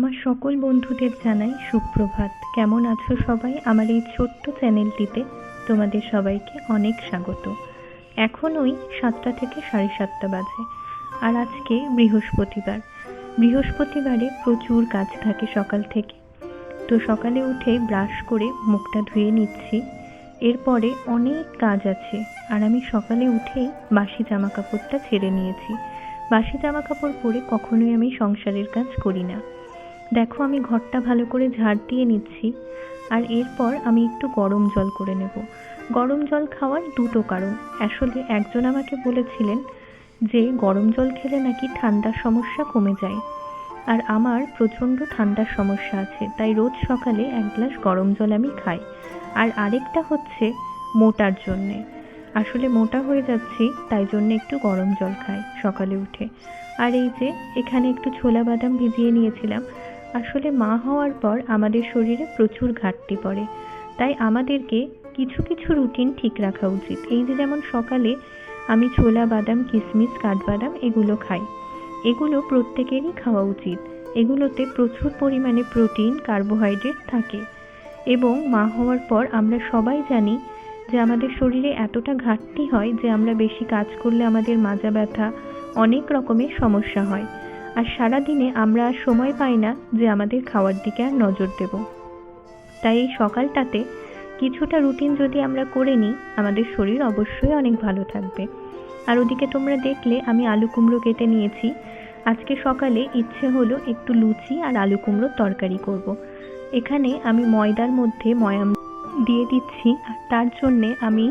আমার সকল বন্ধুদের জানাই সুপ্রভাত। কেমন আছো সবাই? আমার এই ছোট্ট চ্যানেলটিতে তোমাদের সবাইকে অনেক স্বাগত। এখন ওই 7টা থেকে 7:30 বাজে, আর আজকে বৃহস্পতিবারে প্রচুর কাজ থাকে সকাল থেকে। তো সকালে উঠে ব্রাশ করে মুখটা ধুয়ে নিচ্ছি, এরপরে অনেক কাজ আছে। আর আমি সকালে উঠেই বাসি জামা কাপড়টা ছেড়ে নিয়েছি। বাসি জামা কাপড় পরে কখনোই আমি সংসারের কাজ করি না। দেখো, আমি ঘরটা ভালো করে ঝাড় দিয়ে নিচ্ছি, আর এরপর আমি একটু গরম জল করে নেব। গরম জল খাওয়ার দুটো কারণ। আসলে একজন আমাকে বলেছিলেন যে গরম জল খেলে নাকি ঠান্ডার সমস্যা কমে যায়, আর আমার প্রচণ্ড ঠান্ডার সমস্যা আছে, তাই রোজ সকালে 1 গ্লাস গরম জল আমি খাই। আর আরেকটা হচ্ছে মোটার জন্যে, আসলে মোটা হয়ে যাচ্ছি, তাই জন্য একটু গরম জল খাই সকালে উঠে। আর এই যে এখানে একটু ছোলা বাদাম ভিজিয়ে নিয়েছিলাম। আসলে মা হওয়ার পর আমাদের শরীরে প্রচুর ঘাটতি পড়ে, তাই আমাদেরকে কিছু কিছু রুটিন ঠিক রাখা উচিত। এই যে যেমন সকালে আমি ছোলা বাদাম, কিশমিশ, কাঠবাদাম এগুলো খাই, এগুলো প্রত্যেকেরই খাওয়া উচিত। এগুলোতে প্রচুর পরিমাণে প্রোটিন, কার্বোহাইড্রেট থাকে। এবং মা হওয়ার পর আমরা সবাই জানি যে আমাদের শরীরে এতটা ঘাটতি হয় যে আমরা বেশি কাজ করলে আমাদের মাজা ব্যথা, অনেক রকমের সমস্যা হয়। আর সারাদিনে আমরা আর সময় পাই না যে আমাদের খাওয়ার দিকে আর নজর দেব। তাই এই সকালটাতে কিছুটা রুটিন যদি আমরা করে নিই, আমাদের শরীর অবশ্যই অনেক ভালো থাকবে। আর ওদিকে তোমরা দেখলে আমি আলু কুমড়ো কেটে নিয়েছি। আজকে সকালে ইচ্ছে হলো একটু লুচি আর আলু কুমড়োর তরকারি করব। এখানে আমি ময়দার মধ্যে ময়াম দিয়ে দিচ্ছি, আর তার জন্যে আমি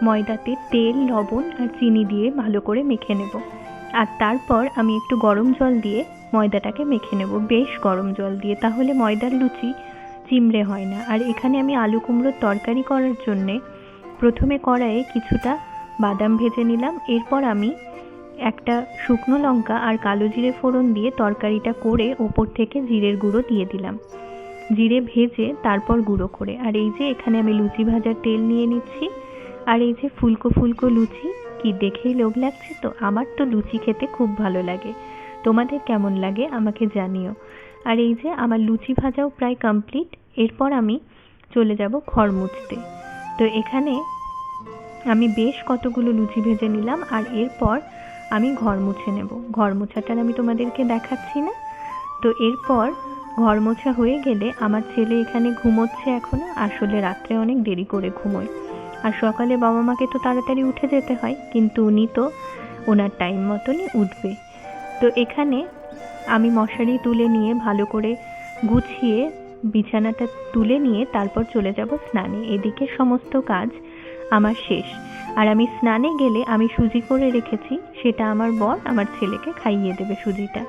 ময়দাতে তেল, লবণ আর চিনি দিয়ে ভালো করে মেখে নেব। আর তারপর আমি একটু গরম জল দিয়ে ময়দাটাকে মেখে নেব, বেশ গরম জল দিয়ে, তাহলে ময়দার লুচি চিমড়ে হয় না। আর এখানে আমি আলু কুমড়োর তরকারি করার জন্যে প্রথমে কড়াইয়ে কিছুটা বাদাম ভেজে নিলাম। এরপর আমি একটা শুকনো লঙ্কা আর কালো জিরে ফোড়ন দিয়ে তরকারিটা করে ওপর থেকে জিরের গুঁড়ো দিয়ে দিলাম, জিরে ভেজে তারপর গুঁড়ো করে। আর এই যে এখানে আমি লুচি ভাজার তেল নিয়ে নিচ্ছি। আর এই যে ফুলকো ফুলকো লুচি, কি দেখেই লোভ লাগছে তো। আমার তো লুচি খেতে খুব ভালো লাগে, তোমাদের কেমন লাগে আমাকে জানিও। আর এই যে আমার লুচি ভাজাও প্রায় কমপ্লিট। এরপর আমি চলে যাব ঘর মুছতে। তো এখানে আমি বেশ কতগুলো লুচি ভেজে নিলাম, আর এরপর আমি ঘর মুছে নেব। ঘর মোছাটা আমি তোমাদেরকে দেখাচ্ছি না। তো এরপর ঘর মোছা হয়ে গেলে আমার ছেলে এখানে ঘুমোচ্ছে এখনো। আসলে রাত্রে অনেক দেরি করে ঘুমোয়, আর সকালে বাবা মাকে তো তাড়াতাড়ি উঠে যেতে হয়, কিন্তু উনি তো ওনার টাইম মতনই উঠবে। তো এখানে আমি মশারি তুলে নিয়ে ভালো করে গুছিয়ে বিছানাটা তুলে নিয়ে তারপর চলে যাব স্নানে। এদিকে সমস্ত কাজ আমার শেষ। আর আমি স্নানে গেলে আমি সুজি করে রেখেছি, সেটা আমার বর আমার ছেলেকে খাইয়ে দেবে সুজিটা।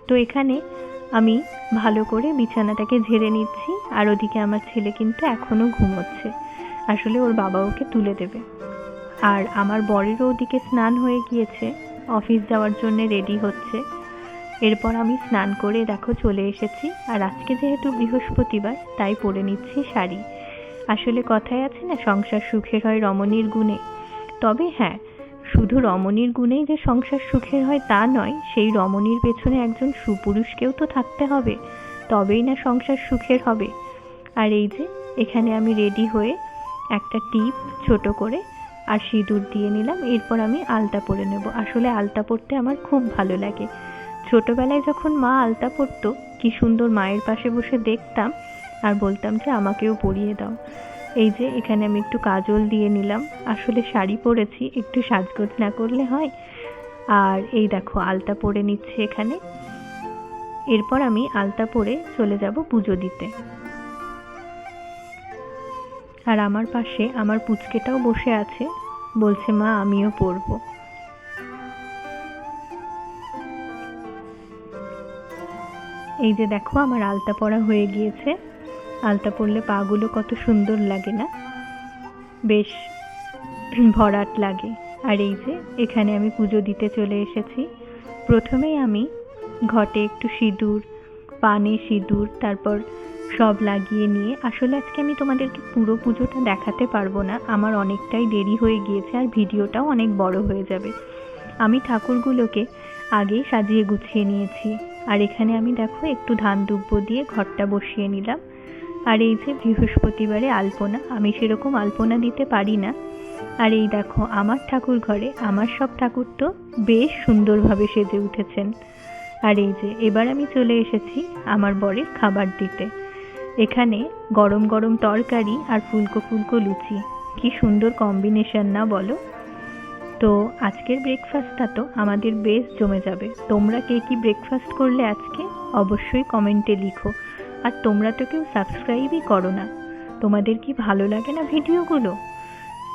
তো এখানে আমি ভালো করে বিছানাটাকে ঝেড়ে নিচ্ছি, আর ওদিকে আমার ছেলে কিন্তু এখনো ঘুমোচ্ছে। আসলে ওর বাবা ওকে তুলে দেবে। আর আমার বরেরও ওদিকে স্নান হয়ে গিয়েছে, অফিস যাওয়ার জন্য রেডি হচ্ছে। এরপর আমি স্নান করে দেখো চলে এসেছি। আর আজকে যেহেতু বৃহস্পতিবার, তাই পরে নিচ্ছি শাড়ি। আসলে কথায় আছে না, সংসার সুখের হয় রমণীর গুণে। তবে হ্যাঁ, শুধু রমণীর গুণেই যে সংসার সুখের হয় তা নয়, সেই রমণীর পেছনে একজন সুপুরুষকেও তো থাকতে হবে, তবেই না সংসার সুখের হবে। আর এই যে এখানে আমি রেডি হয়ে একটা টিপ ছোট করে আর সিঁদুর দিয়ে নিলাম। এরপর আমি আলতা পরে নেব। আসলে আলতা পরতে আমার খুব ভালো লাগে। ছোটবেলায় যখন মা আলতা পরতো, কি সুন্দর মায়ের পাশে বসে দেখতাম আর বলতাম যে আমাকেও পরিয়ে দাও। এই যে এখানে আমি একটু কাজল দিয়ে নিলাম। আসলে শাড়ি পরেছি, একটু সাজগোজ না করলে হয়। আর এই দেখো আলতা পরে নিচ্ছে এখানে। এরপর আমি আলতা পরে চলে যাব পুজো দিতে। আর আমার পাশে আমার পুচকেটাও বসে আছে, বলছে মা আমিও পরবো। এই যে দেখো আমার আলতা পরা হয়ে গিয়েছে। আলতা পরলে পাগুলো কত সুন্দর লাগে না, বেশ ভরাট লাগে। আর এই যে এখানে আমি পুজো দিতে চলে এসেছি। প্রথমেই আমি ঘটে একটু সিঁদুর, পানে সিঁদুর, তারপর সব লাগিয়ে নিয়ে, আসলে আজকে আমি তোমাদেরকে পুরো পুজোটা দেখাতে পারবো না, আমার অনেকটাই দেরি হয়ে গিয়েছে, আর ভিডিওটাও অনেক বড় হয়ে যাবে। আমি ঠাকুরগুলোকে আগেই সাজিয়ে গুছিয়ে নিয়েছি। আর এখানে আমি দেখো একটু ধান দুব্বো দিয়ে ঘরটা বসিয়ে নিলাম। আর এই যে বৃহস্পতিবারে আলপনা, আমি সেরকম আলপনা দিতে পারি না। আর এই দেখো আমার ঠাকুর ঘরে আমার সব ঠাকুর তো বেশ সুন্দরভাবে সেজে উঠেছেন। আর এই যে এবার আমি চলে এসেছি আমার বরের খাবার দিতে। এখানে গরম গরম তরকারি আর ফুলকো ফুলকো লুচি, কি সুন্দর কম্বিনেশন না বলো? তো আজকের ব্রেকফাস্টটা তো আমাদের বেশ জমে যাবে। তোমরা কে কি ব্রেকফাস্ট করলে আজকে অবশ্যই কমেন্টে লিখো। আর তোমরা তো কেউ সাবস্ক্রাইবই করো না, তোমাদের কি ভালো লাগে না ভিডিওগুলো?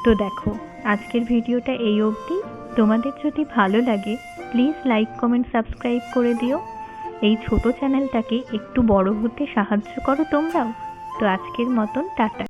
তো দেখো আজকের ভিডিওটা এই অবধি। তোমাদের যদি ভালো লাগে প্লিজ লাইক কমেন্ট সাবস্ক্রাইব করে দিও। এই ছোট চ্যানেলটাকে একটু বড় হতে সাহায্য করো তোমরাও। তো আজকের মতন টাটা।